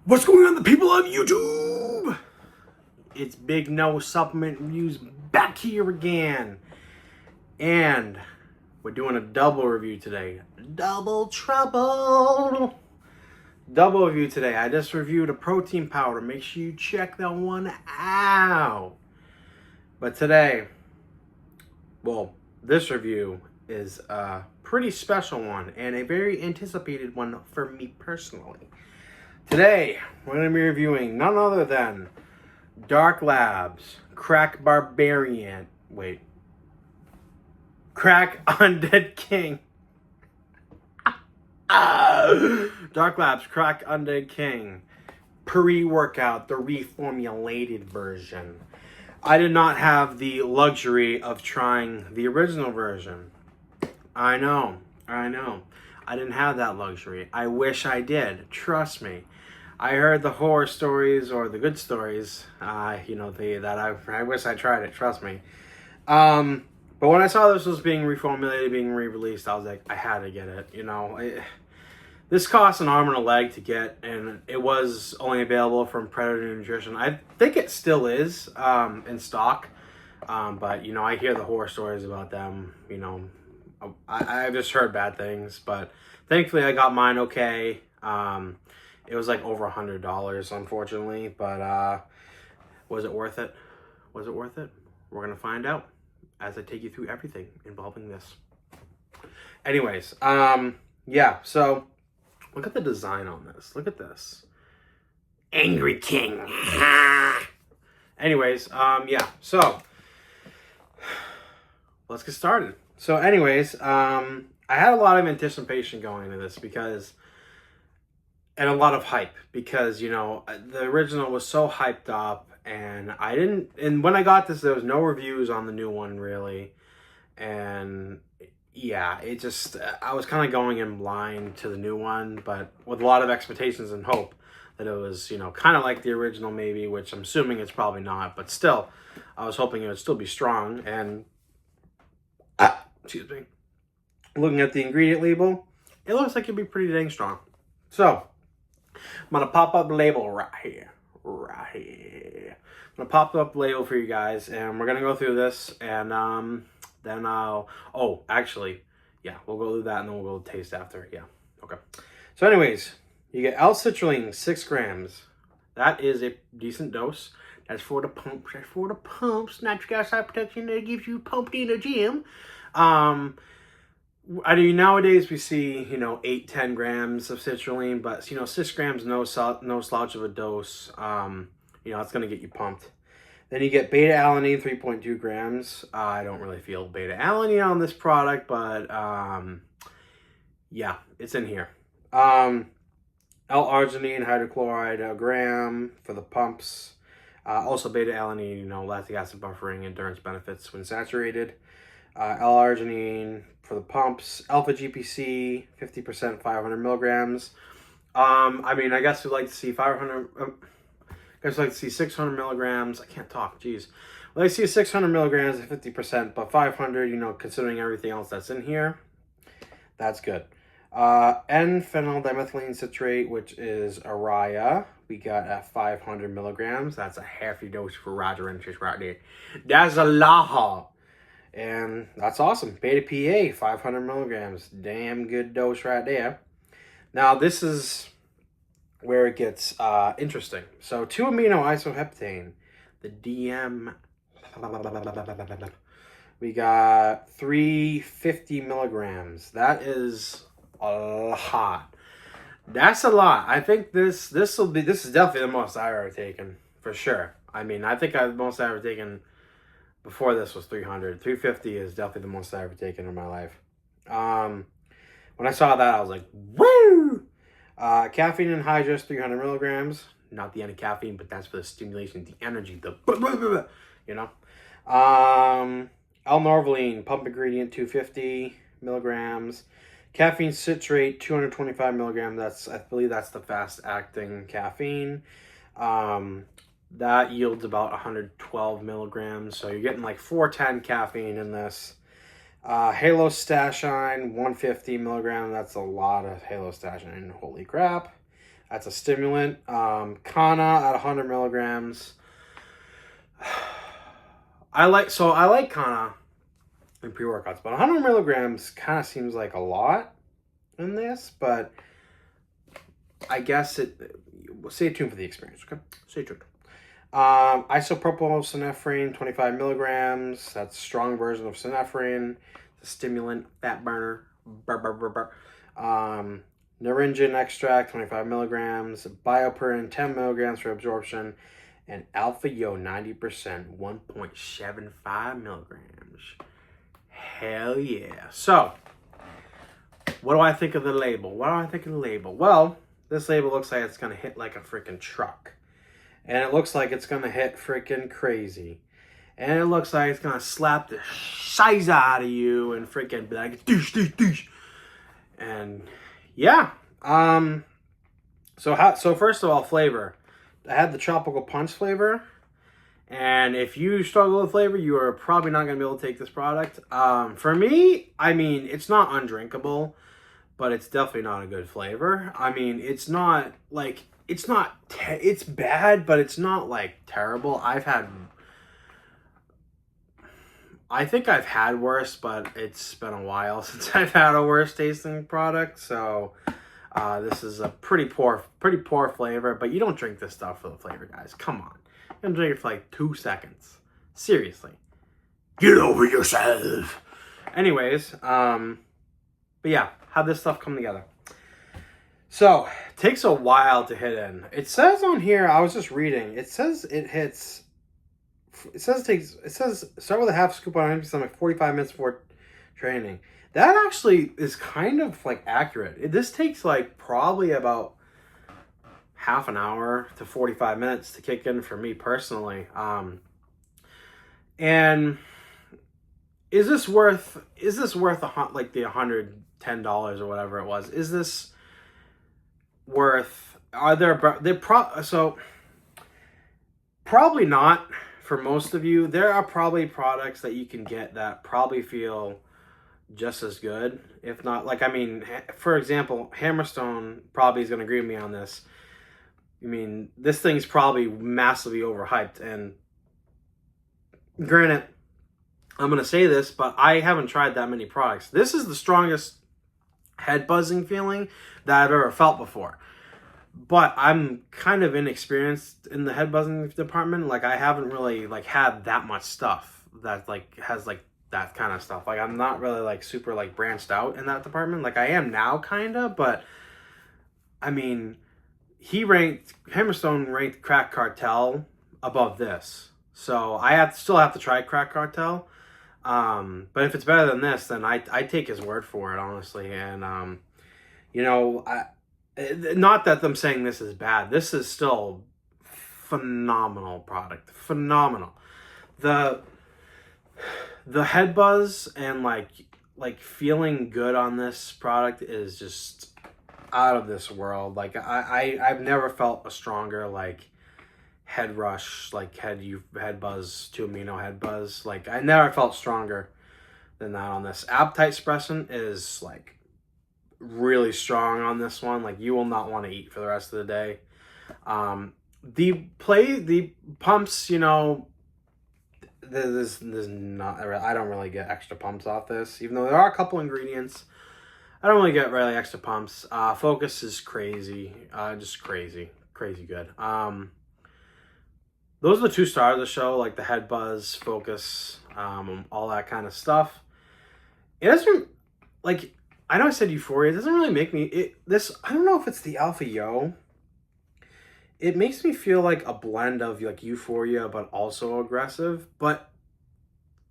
What's going on, the people of YouTube? It's Big No Supplement Reviews back here again. And we're doing a double review today. Double trouble. Double review today. I just reviewed a protein powder. Make sure you check that one out. But today, well, this review is a pretty special one and a very anticipated one for me personally. Today, we're going to be reviewing none other than Dark Labs, Crack Undead King. Dark Labs, Crack Undead King. Pre-workout, the reformulated version. I did not have the luxury of trying the original version. I know. I didn't have that luxury. I wish I did. Trust me. I heard the horror stories or the good stories. I wish I tried it. Trust me. But when I saw this was being reformulated, being re-released, I was like, I had to get it. This costs an arm and a leg to get, and it was only available from Predator Nutrition. I think it still is in stock. But I hear the horror stories about them. I've just heard bad things, but thankfully I got mine okay. It was like over $100, unfortunately, but was it worth it? Was it worth it? We're gonna find out as I take you through everything involving this. Anyways, yeah, so look at the design on this. Look at this. Angry King. Anyways, yeah, so let's get started. So anyways, I had a lot of anticipation going into this and a lot of hype because, the original was so hyped up and when I got this, there was no reviews on the new one really. And yeah, I was kind of going in blind to the new one, but with a lot of expectations and hope that it was, kind of like the original maybe, which I'm assuming it's probably not, but still, I was hoping it would still be strong. And excuse me, looking at the ingredient label, it looks like it'd be pretty dang strong. So I'm gonna pop up the label right here. I'm gonna pop up the label for you guys, and we're gonna go through this, and then actually, yeah, we'll go through that, and then we'll go taste after. Yeah, okay. So anyways, you get L-citrulline, 6 grams. That is a decent dose. That's for the pumps. That's for the pumps. Natural gas protection that gives you pumped in the gym. Nowadays we see, 8, 10 grams of citrulline, but 6 grams, no slouch of a dose. It's going to get you pumped. Then you get beta-alanine, 3.2 grams. I don't really feel beta-alanine on this product, but yeah, it's in here. L-arginine hydrochloride, a gram for the pumps. Also beta-alanine, lactic acid buffering, endurance benefits when saturated. L-arginine for the pumps, alpha GPC, 50%, 500 milligrams. I guess we'd like to see 500. I guess we'd like to see 600 milligrams. I can't talk. Jeez. I'd like to see 600 milligrams at 50%, but 500. Considering everything else that's in here, that's good. N-phenyl dimethylene citrate, which is Araya. We got at 500 milligrams. That's a hefty dose for Roger Inches right there. That's a lot. And that's awesome. Beta-PA, 500 milligrams. Damn good dose right there. Now, this is where it gets interesting. So, 2-amino-isoheptane, the DM. We got 350 milligrams. That is a lot. That's a lot. I think this is definitely the most I've ever taken, for sure. I think the most I've ever taken before this was 300. 350 is definitely the most I've ever taken in my life. When I saw that, I was like, woo! Caffeine anhydrous, 300 milligrams. Not the caffeine, but that's for the stimulation, the energy, L-norvaline, pump ingredient, 250 milligrams. Caffeine citrate, 225 milligrams. I believe that's the fast-acting caffeine. That yields about 112 milligrams. So you're getting like 410 caffeine in this. Halostashine, 150 milligrams. That's a lot of halostashine. Holy crap. That's a stimulant. Kana at 100 milligrams. I like Kana in pre-workouts, but 100 milligrams kind of seems like a lot in this, but I guess stay tuned for the experience, okay? Stay tuned. Isopropyl synephrine, 25 milligrams. That's a strong version of synephrine. It's a stimulant, fat burner. Naringin extract, 25 milligrams. Bioperin, 10 milligrams for absorption. And Alpha Yo, 90%, 1.75 milligrams. Hell yeah. So, what do I think of the label? Well, this label looks like it's going to hit like a freaking truck. And it looks like it's going to hit freaking crazy. And it looks like it's going to slap the size out of you and freaking be like, douche, douche, douche. And yeah. So first of all, flavor. I had the tropical punch flavor. And if you struggle with flavor, you are probably not going to be able to take this product. For me, I mean, it's not undrinkable, but it's definitely not a good flavor. I mean, it's not like, it's bad, but it's not like terrible. I think I've had worse, but it's been a while since I've had a worse tasting product. So this is a pretty poor flavor, but you don't drink this stuff for the flavor, guys. Come on. You're gonna drink it for like 2 seconds. Seriously. Get over yourself. Anyways, but yeah, how'd this stuff come together? So, it takes a while to hit in. It says on here, I was just reading, it says start with a half scoop on empty stomach, 45 minutes before training. That actually is kind of like accurate. This takes like probably about half an hour to 45 minutes to kick in for me personally. And is this worth like the $110 or whatever it was? Is this worth, so probably not for most of you. There are probably products that you can get that probably feel just as good, if not, like, I mean, for example, Hammerstone probably is going to agree with me on this. I mean, this thing's probably massively overhyped, and granted, I'm going to say this, but I haven't tried that many products. This is the strongest head buzzing feeling that I've ever felt before. But I'm kind of inexperienced in the head buzzing department. Like, I haven't really like had that much stuff that like has like that kind of stuff. Like, I'm not really like super like branched out in that department. Like, I am now kind of, but I mean, Hammerstone ranked Crack Cartel above this. So I still have to try Crack Cartel. But if it's better than this, then I take his word for it, honestly. And, you know, not that I'm saying this is bad. This is still phenomenal product. Phenomenal. The head buzz and like feeling good on this product is just out of this world. Like I've never felt a stronger like head rush, like head buzz, 2-amino head buzz. Like I never felt stronger than that on this. Appetite suppressant is like really strong on this one. Like you will not want to eat for the rest of the day. The pumps, you know, there's not, I don't really get extra pumps off this, even though there are a couple ingredients. I don't really get really extra pumps. Focus is crazy, just crazy good. Those are the 2 stars of the show, like the head buzz, focus, all that kind of stuff. It doesn't, like, I know I said euphoria. It doesn't really make me, I don't know if it's the Alpha Yo. It makes me feel like a blend of like euphoria, but also aggressive. But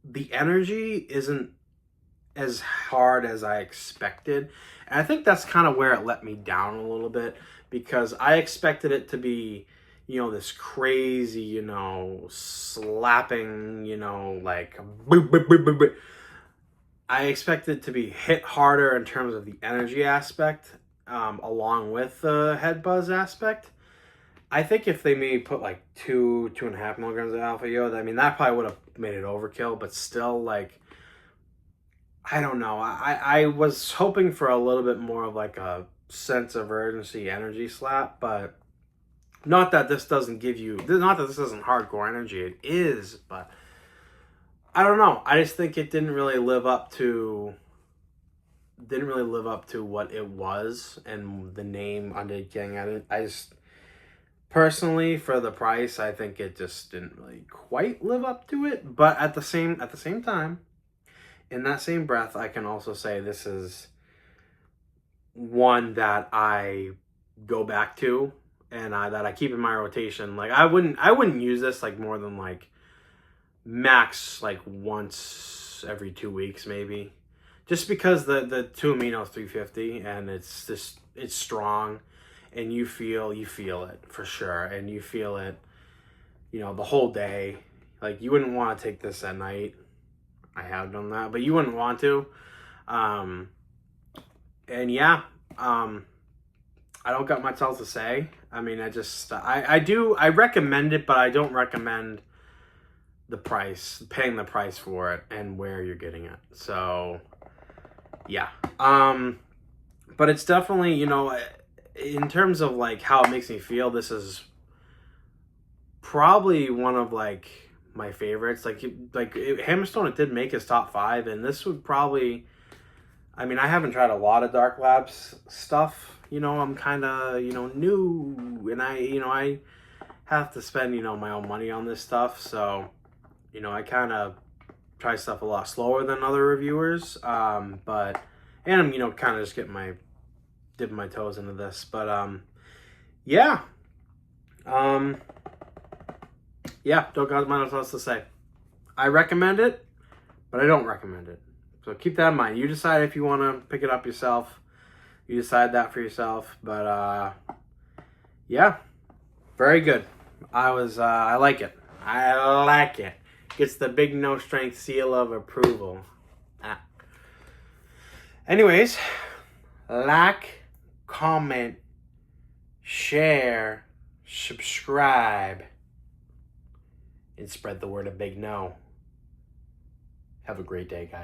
the energy isn't as hard as I expected. And I think that's kind of where it let me down a little bit, because I expected it to be, you know, this crazy, you know, slapping, you know, like boop, boop, boop, boop, boop. I expected it to be hit harder in terms of the energy aspect, along with the head buzz aspect. I think if they maybe put like 2.5 milligrams of Alpha Yo, I mean, that probably would have made it overkill, but still, like, I don't know. I was hoping for a little bit more of like a sense of urgency energy slap, but not that this doesn't give you, not that this isn't hardcore energy, it is, but I don't know. I just think it didn't really live up to what it was and the name Undead King. I just personally, for the price, I think it just didn't really quite live up to it. But at the same time, in that same breath, I can also say this is one that I go back to and that I keep in my rotation. Like I wouldn't use this like more than like max like once every 2 weeks maybe. Just because the 2 amino 350 and it's strong and you feel it for sure, and you feel it, you know, the whole day. Like you wouldn't want to take this at night. I have done that, but you wouldn't want to. And yeah, I don't got much else to say. I mean, I recommend it, but I don't recommend paying the price for it and where you're getting it. So yeah. But it's definitely, you know, in terms of like how it makes me feel, this is probably one of like my favorites. Hammerstone, it did make his top 5, and this would probably, I mean, I haven't tried a lot of Dark Labs stuff. You know, I'm kind of, you know, new, and I have to spend, you know, my own money on this stuff. So, you know, I kind of try stuff a lot slower than other reviewers. And I'm, you know, kind of just dipping my toes into this. But, yeah. Yeah, don't got much else to say. I recommend it, but I don't recommend it. So keep that in mind. You decide if you want to pick it up yourself. You decide that for yourself. But, yeah, very good. I like it. I like it. Gets the big no strength seal of approval. Anyways, like, comment, share, subscribe, and spread the word of Big No. Have a great day, guys.